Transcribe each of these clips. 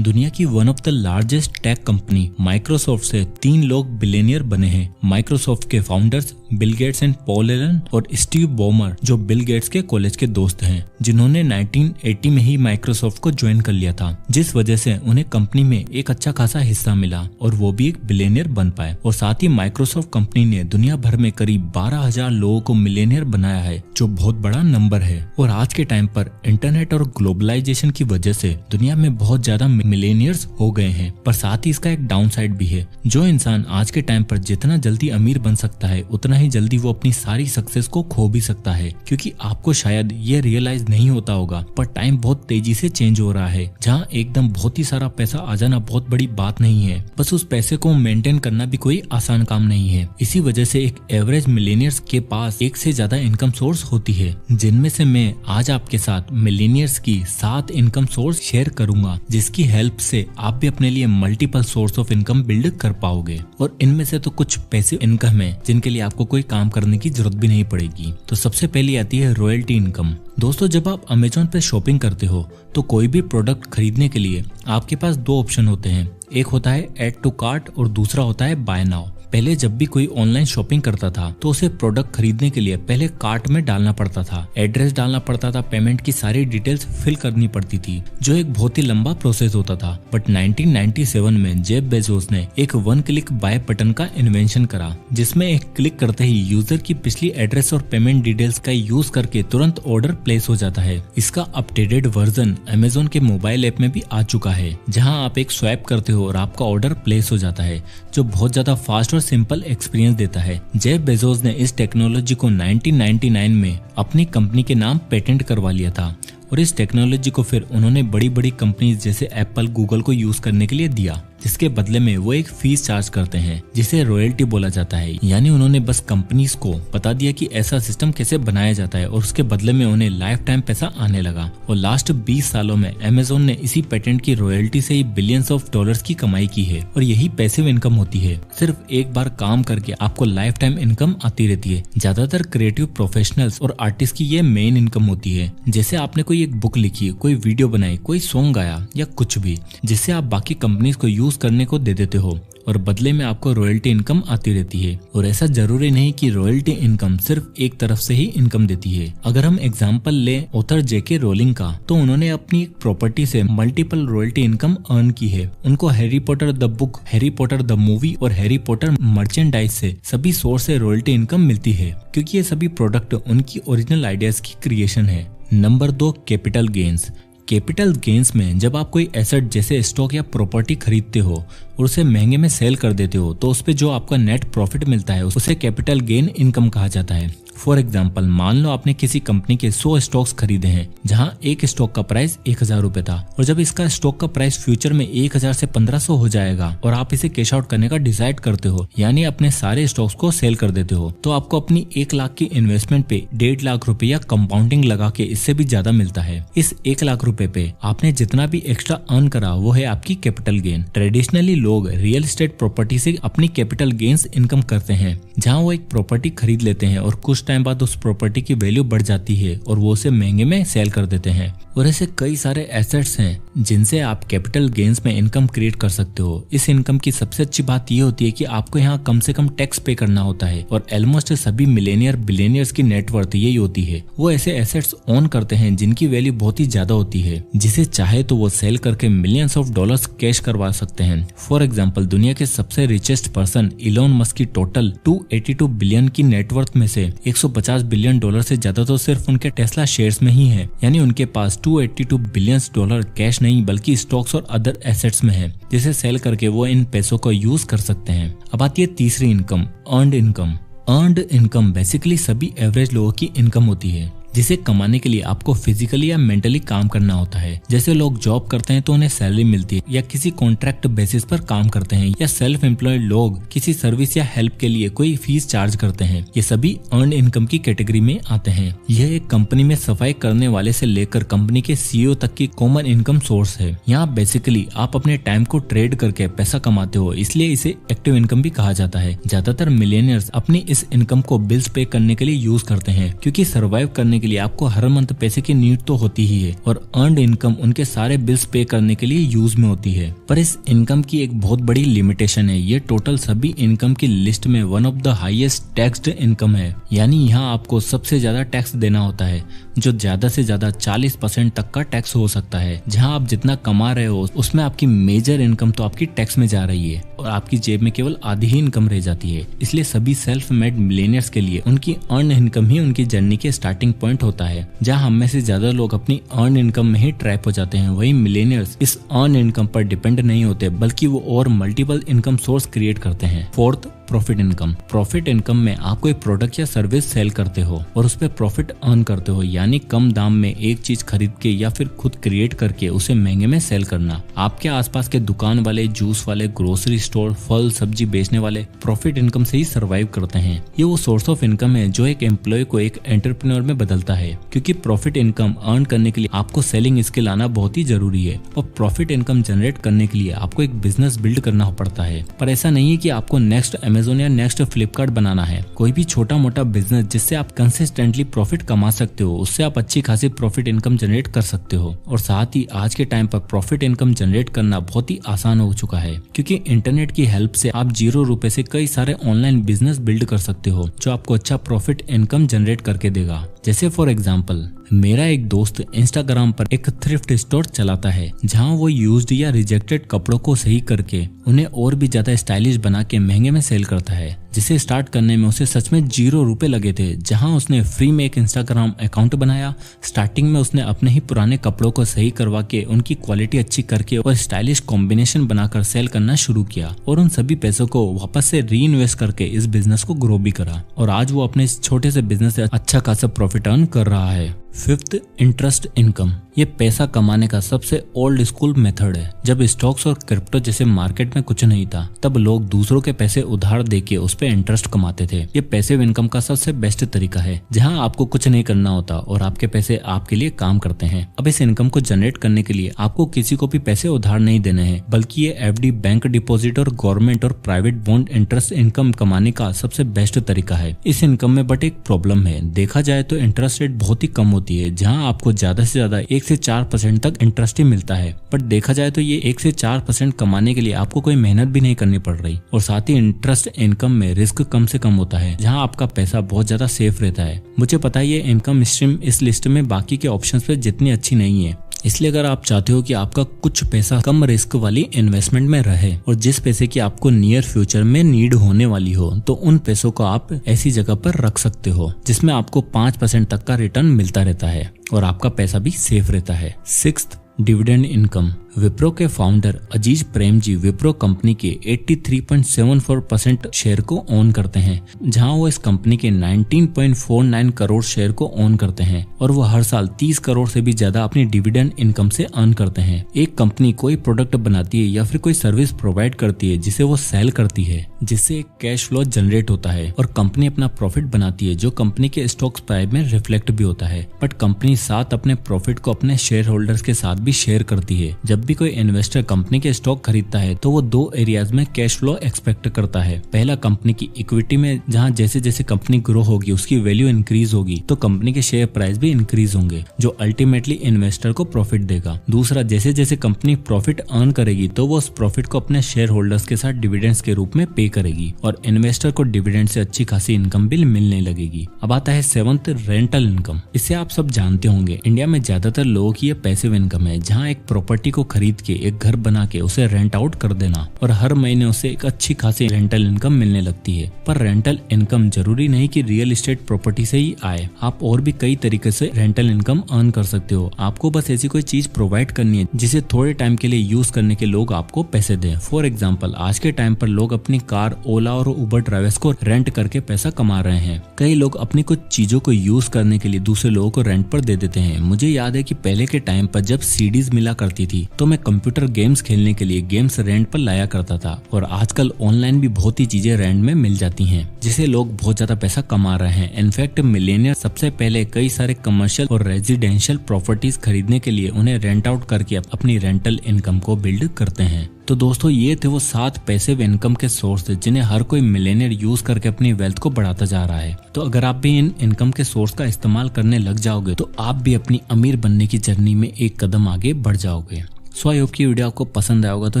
दुनिया की one of the largest tech company Microsoft से 3 लोग बिलियनियर बने हैं। माइक्रोसॉफ्ट के founders Bill Gates and Paul Allen और स्टीव बॉमर, जो बिल गेट्स के कॉलेज के दोस्त हैं, जिन्होंने 1980 में ही माइक्रोसॉफ्ट को ज्वाइन कर लिया था, जिस वजह से उन्हें कंपनी में एक अच्छा खासा हिस्सा मिला और वो भी एक बिलियनियर बन पाए। और साथ ही माइक्रोसॉफ्ट कंपनी ने दुनिया भर में करीब 12,000 लोगों को मिलियनियर बनाया है, जो बहुत बड़ा नंबर है। और आज के टाइम पर इंटरनेट और ग्लोबलाइजेशन की वजह से दुनिया में बहुत ज्यादा मिलियनियर्स हो गए हैं, पर साथ ही इसका एक डाउन साइड भी है। जो इंसान आज के टाइम पर जितना जल्दी अमीर बन सकता है, उतना ही जल्दी वो अपनी सारी सक्सेस को खो भी सकता है, क्योंकि आपको शायद ये रियलाइज नहीं होता होगा, पर टाइम बहुत तेजी से चेंज हो रहा है, जहाँ एकदम बहुत ही सारा पैसा आ जाना बहुत बड़ी बात नहीं है। बस उस पैसे को मेंटेन करना भी कोई आसान काम नहीं है। इसी वजह से एक एवरेज मिलियनियर्स के पास एक से ज्यादा इनकम सोर्स होती है, जिनमें से मैं आज आपके साथ मिलियनियर्स की 7 इनकम सोर्स शेयर करूंगा, जिसकी हेल्प से आप भी अपने लिए multiple source of income build कर पाओगे। और इनमें से तो कुछ पैसिव इनकम है जिनके लिए आपको कोई काम करने की जरूरत भी नहीं पड़ेगी। तो सबसे पहले आती है रॉयल्टी इनकम। दोस्तों, जब आप अमेजोन पे शॉपिंग करते हो तो कोई भी प्रोडक्ट खरीदने के लिए आपके पास 2 ऑप्शन होते हैं। एक होता है ऐड टू कार्ट और दूसरा होता है बाय नाउ। पहले जब भी कोई ऑनलाइन शॉपिंग करता था तो उसे प्रोडक्ट खरीदने के लिए पहले कार्ट में डालना पड़ता था, एड्रेस डालना पड़ता था, पेमेंट की सारी डिटेल्स फिल करनी पड़ती थी, जो एक बहुत ही लंबा प्रोसेस होता था। बट 1997 में जेफ बेजोस ने एक 1 क्लिक बाय बटन का इन्वेंशन करा, जिसमें एक क्लिक करते ही यूजर की पिछली एड्रेस और पेमेंट डिटेल्स का यूज करके तुरंत ऑर्डर प्लेस हो जाता है। इसका अपडेटेड वर्जन अमेजोन के मोबाइल ऐप में भी आ चुका है, जहां आप एक स्वैप करते हो और आपका ऑर्डर प्लेस हो जाता है, जो बहुत ज्यादा फास्ट सिंपल एक्सपीरियंस देता है। जेफ बेजोस ने इस टेक्नोलॉजी को 1999 में अपनी कंपनी के नाम पेटेंट करवा लिया था, और इस टेक्नोलॉजी को फिर उन्होंने बड़ी बड़ी कंपनीज जैसे एप्पल, गूगल को यूज करने के लिए दिया, जिसके बदले में वो एक फीस चार्ज करते हैं, जिसे रॉयल्टी बोला जाता है। यानी उन्होंने बस कंपनीज को बता दिया कि ऐसा सिस्टम कैसे बनाया जाता है, और उसके बदले में उन्हें लाइफ टाइम पैसा आने लगा। और लास्ट 20 सालों में अमेजोन ने इसी पेटेंट की रॉयल्टी से ही बिलियंस ऑफ डॉलर्स की कमाई की है। और यही पैसिव इनकम होती है, सिर्फ एक बार काम करके आपको लाइफ टाइम इनकम आती रहती है। ज्यादातर क्रिएटिव प्रोफेशनल्स और आर्टिस्ट की ये मेन इनकम होती है। जैसे आपने कोई एक बुक लिखी, कोई वीडियो बनाई, कोई सॉन्ग गाया या कुछ भी, जिससे आप बाकी कंपनीज को यूज करने को दे देते हो, और बदले में आपको रॉयल्टी इनकम आती रहती है। और ऐसा जरूरी नहीं कि रॉयल्टी इनकम सिर्फ एक तरफ से ही इनकम देती है। अगर हम एग्जांपल लें ऑथर जेके रोलिंग का, तो उन्होंने अपनी एक प्रॉपर्टी से मल्टीपल रॉयल्टी इनकम अर्न की है। उनको Harry Potter the book, Harry Potter the movie और हैरी पॉटर मर्चेंडाइज से सभी सोर्स से रॉयल्टी इनकम मिलती है, क्योंकि ये सभी प्रोडक्ट उनकी ओरिजिनल आइडियाज की क्रिएशन है। Number 2, capital gains. Capital gains में जब आप कोई एसेट जैसे स्टॉक या प्रॉपर्टी खरीदते हो और उसे महंगे में सेल कर देते हो, तो उस पे जो आपका नेट प्रॉफिट मिलता है उसे कैपिटल गेन इनकम कहा जाता है। फॉर एग्जाम्पल, मान लो आपने किसी कंपनी के 100 स्टॉक्स खरीदे हैं, जहां एक स्टॉक का प्राइस 1000 रुपए था, और जब इसका स्टॉक का प्राइस फ्यूचर में 1000 से 1500 हो जाएगा और आप इसे कैश आउट करने का डिसाइड करते हो, यानी अपने सारे स्टॉक्स को सेल कर देते हो, तो आपको अपनी 1 लाख की इन्वेस्टमेंट पे 1.5 लाख रुपया कंपाउंडिंग लगा के इससे भी ज्यादा मिलता है। इस 1 लाख रुपए पे आपने जितना भी एक्स्ट्रा अर्न करा वो है आपकी कैपिटल गेन। ट्रेडिशनली लोग रियल एस्टेट प्रॉपर्टी से अपनी कैपिटल गेन्स इनकम करते हैं, जहाँ वो एक प्रॉपर्टी खरीद लेते हैं और कुछ टाइम बाद उस प्रॉपर्टी की वैल्यू बढ़ जाती है और वो उसे महंगे में सेल कर देते हैं। और ऐसे कई सारे एसेट्स हैं जिनसे आप कैपिटल गेन्स में इनकम क्रिएट कर सकते हो। इस इनकम की सबसे अच्छी बात ये होती है कि आपको यहाँ कम से कम टैक्स पे करना होता है, और ऑलमोस्ट सभी मिलेनियर बिलियनियर्स की नेटवर्थ यही होती है। वो ऐसे एसेट्स ओन करते हैं जिनकी वैल्यू बहुत ही ज्यादा होती है, जिसे चाहे तो वो सेल करके मिलियंस ऑफ डॉलर्स कैश करवा सकते हैं। फॉर एग्जाम्पल, दुनिया के सबसे रिचेस्ट पर्सन इलॉन मस्क की टोटल 282 बिलियन की नेटवर्थ में से 150 बिलियन डॉलर से ज्यादा तो सिर्फ उनके टेस्ला शेयर्स में ही है। यानी उनके पास 282 बिलियन डॉलर कैश नहीं बल्कि स्टॉक्स और अदर एसेट्स में है, जिसे सेल करके वो इन पैसों को यूज कर सकते हैं। अब आती है तीसरी income, earned income. Earned income basically सभी एवरेज लोगों की इनकम होती है, जिसे कमाने के लिए आपको फिजिकली या मेंटली काम करना होता है। जैसे लोग जॉब करते हैं तो उन्हें सैलरी मिलती है, या किसी कॉन्ट्रैक्ट बेसिस पर काम करते हैं, या सेल्फ एम्प्लॉयड लोग किसी सर्विस या हेल्प के लिए कोई फीस चार्ज करते हैं। ये सभी अर्न इनकम की कैटेगरी में आते हैं। यह एक कंपनी में सफाई करने वाले से लेकर कंपनी के सीईओ तक की कॉमन इनकम सोर्स है। यहाँ बेसिकली आप अपने टाइम को ट्रेड करके पैसा कमाते हो, इसलिए इसे एक्टिव इनकम भी कहा जाता है। ज्यादातर मिलियनियर्स अपनी इस इनकम को बिल्स पे करने के लिए यूज करते हैं, क्योंकि सर्वाइव करने के लिए आपको हर मंथ पैसे की नीड तो होती ही है और अर्नड इनकम उनके सारे बिल्स पे करने के लिए यूज में होती है। पर इस इनकम की एक बहुत बड़ी लिमिटेशन है, ये टोटल सभी इनकम की लिस्ट में one of the highest taxed income है। यानी यहाँ आपको सबसे ज्यादा टैक्स देना होता है, जो ज्यादा से ज्यादा 40% तक का टैक्स हो सकता है। जहाँ आप जितना कमा रहे हो उसमें आपकी मेजर इनकम तो आपकी टैक्स में जा रही है और आपकी जेब में केवल आधी ही इनकम रह जाती है। इसलिए सभी सेल्फ मेड मिलेनियर्स के लिए उनकी अर्न इनकम ही उनकी जर्नी के स्टार्टिंग पॉइंट होता है। जहाँ हम में से ज्यादा लोग अपनी अर्न इनकम में ही ट्रैप हो जाते हैं, वही मिलेनियर्स इस अर्न इनकम पर डिपेंड नहीं होते, बल्कि वो और मल्टीपल इनकम सोर्स क्रिएट करते हैं। Fourth, profit income. Profit income में आप कोई प्रोडक्ट या सर्विस सेल करते हो और उस पर प्रॉफिट अर्न करते हो, यानी कम दाम में एक चीज खरीद के या फिर खुद क्रिएट करके उसे महंगे में सेल करना। आपके आसपास के दुकान वाले, जूस वाले, ग्रोसरी स्टोर, फल सब्जी बेचने वाले प्रॉफिट इनकम से ही सर्वाइव करते हैं। ये वो सोर्स ऑफ इनकम है जो एक एम्प्लॉय को एक एंटरप्रेन्योर में बदलता है, क्योंकि प्रॉफिट इनकम अर्न करने के लिए आपको सेलिंग स्किल आना बहुत ही जरूरी है और प्रॉफिट इनकम जनरेट करने के लिए आपको एक बिजनेस बिल्ड करना पड़ता है। पर ऐसा नहीं है कि आपको नेक्स्ट अमेजोन या नेक्स्ट फ्लिपकार्ट बनाना है। कोई भी छोटा मोटा बिजनेस जिससे आप कंसिस्टेंटली प्रॉफिट कमा सकते हो, उससे आप अच्छी खासी प्रॉफिट इनकम जनरेट कर सकते हो। और साथ ही आज के टाइम पर प्रॉफिट इनकम जनरेट करना बहुत ही आसान हो चुका है, क्योंकि इंटरनेट की हेल्प से आप 0 रुपए से कई सारे ऑनलाइन बिजनेस बिल्ड कर सकते हो जो आपको अच्छा प्रॉफिट इनकम जनरेट करके देगा। जैसे फॉर एग्जाम्पल, मेरा एक दोस्त इंस्टाग्राम पर एक थ्रिफ्ट स्टोर चलाता है, जहां वो यूज्ड या रिजेक्टेड कपड़ों को सही करके उन्हें और भी ज्यादा स्टाइलिश बना के महंगे में सेल करता है, जिसे स्टार्ट करने में उसे सच में 0 रुपए लगे थे। जहां उसने फ्री में एक इंस्टाग्राम अकाउंट बनाया, स्टार्टिंग में उसने अपने ही पुराने कपड़ों को सही करवा के उनकी क्वालिटी अच्छी करके और स्टाइलिश कॉम्बिनेशन बनाकर सेल करना शुरू किया और उन सभी पैसों को वापस से री इन्वेस्ट करके इस बिजनेस को ग्रो भी करा और आज वो अपने इस छोटे से बिजनेस से अच्छा खासा प्रॉफिट अर्न कर रहा है। Fifth, interest income. ये पैसा कमाने का सबसे ओल्ड स्कूल मेथड है। जब स्टॉक्स और क्रिप्टो जैसे मार्केट में कुछ नहीं था, तब लोग दूसरों के पैसे उधार देके उस पे इंटरेस्ट कमाते थे। ये पैसिव इनकम का सबसे बेस्ट तरीका है, जहां आपको कुछ नहीं करना होता और आपके पैसे आपके लिए काम करते हैं। अब इस इनकम को जनरेट करने के लिए आपको किसी को भी पैसे उधार नहीं देने हैं, बल्कि ये एफडी, बैंक डिपॉजिट और गवर्नमेंट और प्राइवेट बॉन्ड इंटरेस्ट इनकम कमाने का सबसे बेस्ट तरीका है। इस इनकम में बट एक प्रॉब्लम है, देखा जाए तो इंटरेस्ट रेट बहुत ही कम होती है, जहां आपको ज्यादा से ज्यादा 1 से 4% तक इंटरेस्ट ही मिलता है। बट देखा जाए तो ये 1 से 4% कमाने के लिए आपको कोई मेहनत भी नहीं करनी पड़ रही और साथ ही इंटरेस्ट इनकम में रिस्क कम से कम होता है, जहां आपका पैसा बहुत ज्यादा सेफ रहता है। मुझे पता है ये इनकम स्ट्रीम इस लिस्ट में बाकी के ऑप्शंस पे जितनी अच्छी नहीं है, इसलिए अगर आप चाहते हो कि आपका कुछ पैसा कम रिस्क वाली इन्वेस्टमेंट में रहे और जिस पैसे की आपको नियर फ्यूचर में नीड होने वाली हो, तो उन पैसों को आप ऐसी जगह पर रख सकते हो जिसमें आपको 5% तक का रिटर्न मिलता रहता है और आपका पैसा भी सेफ रहता है। Sixth, dividend income. विप्रो के founder Azim Premji Wipro company के 83.74% शेयर को ओन करते हैं, जहां वो इस कंपनी के 19.49 करोड़ शेयर को ओन करते हैं और वो हर साल 30 करोड़ से भी ज्यादा अपनी डिविडेंड इनकम से अर्न करते हैं। एक कंपनी कोई प्रोडक्ट बनाती है या फिर कोई सर्विस प्रोवाइड करती है जिसे वो सेल करती है, जिससे एक कैश फ्लो जनरेट होता है और कंपनी अपना प्रॉफिट बनाती है, जो कंपनी के स्टॉक प्राइस में रिफ्लेक्ट भी होता है। बट कंपनी साथ अपने प्रॉफिट को अपने शेयर होल्डर्स के साथ भी शेयर करती है। जब भी कोई इन्वेस्टर कंपनी के स्टॉक खरीदता है तो वो 2 एरियाज में कैश फ्लो एक्सपेक्ट करता है। पहला, कंपनी की इक्विटी में, जहां जैसे जैसे कंपनी ग्रो होगी उसकी वैल्यू इंक्रीज होगी तो कंपनी के शेयर प्राइस भी इंक्रीज होंगे, जो अल्टीमेटली इन्वेस्टर को प्रॉफिट देगा। दूसरा, जैसे जैसे कंपनी प्रॉफिट अर्न करेगी तो वो उस प्रॉफिट को अपने शेयर होल्डर्स के साथ डिविडेंड्स के रूप में पे करेगी और इन्वेस्टर को डिविडेंड से अच्छी खासी इनकम भी मिलने लगेगी। अब आता है 7th, रेंटल इनकम। इसे आप सब जानते होंगे, इंडिया में ज्यादातर लोगों की ये पैसिव इनकम है, जहाँ एक प्रॉपर्टी को खरीद के, एक घर बना के उसे रेंट आउट कर देना और हर महीने उसे एक अच्छी खासी रेंटल इनकम मिलने लगती है। पर रेंटल इनकम जरूरी नहीं कि रियल एस्टेट प्रॉपर्टी से ही आए, आप और भी कई तरीके से रेंटल इनकम अर्न कर सकते हो। आपको बस ऐसी कोई चीज प्रोवाइड करनी है जिसे थोड़े टाइम के लिए यूज करने के लोग आपको पैसे दें। फॉर एग्जाम्पल, आज के टाइम पर लोग अपनी कार, ओला और उबर ड्राइवर्स को रेंट करके पैसा कमा रहे हैं। कई लोग अपनी कुछ चीजों को यूज करने के लिए दूसरे लोगों को रेंट पर दे देते हैं। मुझे याद है कि पहले के टाइम पर जब सीडीज मिला करती थी तो मैं कंप्यूटर गेम्स खेलने के लिए गेम्स रेंट पर लाया करता था और आजकल ऑनलाइन भी बहुत ही चीजें रेंट में मिल जाती हैं, जिसे लोग बहुत ज्यादा पैसा कमा रहे हैं। इनफैक्ट मिलेनियर सबसे पहले कई सारे कमर्शियल और रेजिडेंशियल प्रॉपर्टीज खरीदने के लिए उन्हें रेंट आउट करके अपनी रेंटल इनकम को बिल्ड करते हैं। तो दोस्तों ये थे वो 7 पैसिव इनकम के सोर्स जिन्हें हर कोई मिलियनियर यूज करके अपनी वेल्थ को बढ़ाता जा रहा है। तो अगर आप भी इन इनकम के सोर्स का इस्तेमाल करने लग जाओगे तो आप भी अपनी अमीर बनने की जर्नी में एक कदम आगे बढ़ जाओगे। सो आई होप की वीडियो आपको पसंद आया होगा तो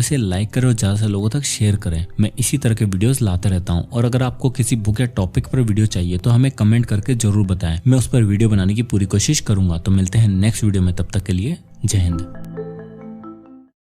इसे लाइक करें और ज्यादा से लोगों तक शेयर करें। मैं इसी तरह के वीडियोस लाता रहता हूं और अगर आपको किसी बुक या टॉपिक पर वीडियो चाहिए तो हमें कमेंट करके जरूर बताएं। मैं उस पर वीडियो बनाने की पूरी कोशिश करूंगा। तो मिलते हैं नेक्स्ट वीडियो में, तब तक के लिए जय हिंद।